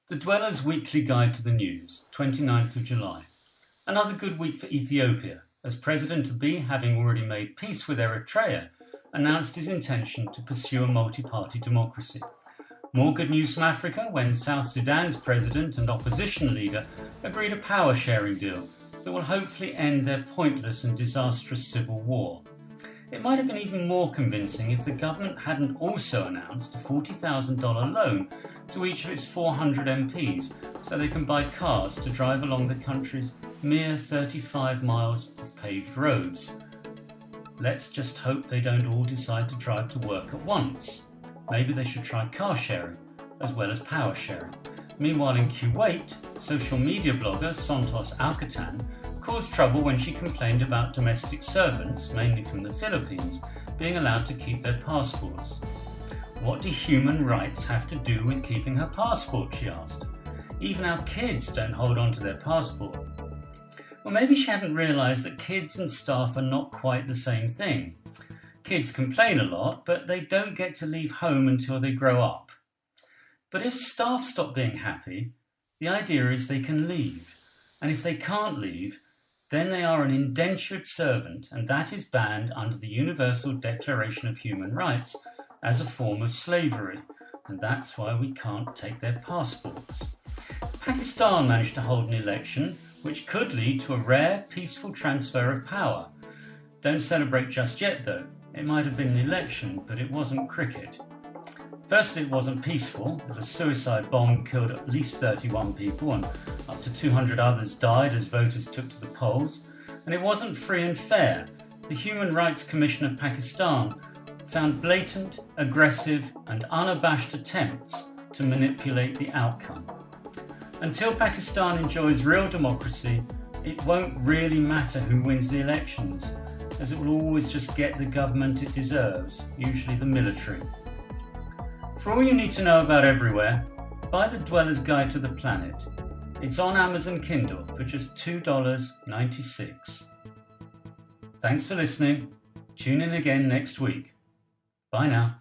The Dweller's Weekly Guide to the News, 29th of July. Another good week for Ethiopia, as President Abiy, having already made peace with Eritrea, announced his intention to pursue a multi-party democracy. More good news from Africa when South Sudan's president and opposition leader agreed a power-sharing deal that will hopefully end their pointless and disastrous civil war. It might have been even more convincing if the government hadn't also announced a $40,000 loan to each of its 400 MPs so they can buy cars to drive along the country's mere 35 miles of paved roads. Let's just hope they don't all decide to drive to work at once. Maybe they should try car sharing as well as power sharing. Meanwhile in Kuwait, social media blogger Santos Alcatan caused trouble when she complained about domestic servants, mainly from the Philippines, being allowed to keep their passports. What do human rights have to do with keeping her passport, she asked. Even our kids don't hold on to their passport. Well, maybe she hadn't realised that kids and staff are not quite the same thing. Kids complain a lot, but they don't get to leave home until they grow up. But if staff stop being happy, the idea is they can leave. And if they can't leave, then they are an indentured servant, and that is banned under the Universal Declaration of Human Rights as a form of slavery, and that's why we can't take their passports. Pakistan managed to hold an election which could lead to a rare, peaceful transfer of power. Don't celebrate just yet though. It might have been an election, but it wasn't cricket. Firstly, it wasn't peaceful, as a suicide bomb killed at least 31 people and up to 200 others died as voters took to the polls. And it wasn't free and fair. The Human Rights Commission of Pakistan found blatant, aggressive and unabashed attempts to manipulate the outcome. Until Pakistan enjoys real democracy, it won't really matter who wins the elections, as it will always just get the government it deserves, usually the military. For all you need to know about everywhere, buy The Dweller's Guide to the Planet. It's on Amazon Kindle for just $2.96. Thanks for listening. Tune in again next week. Bye now.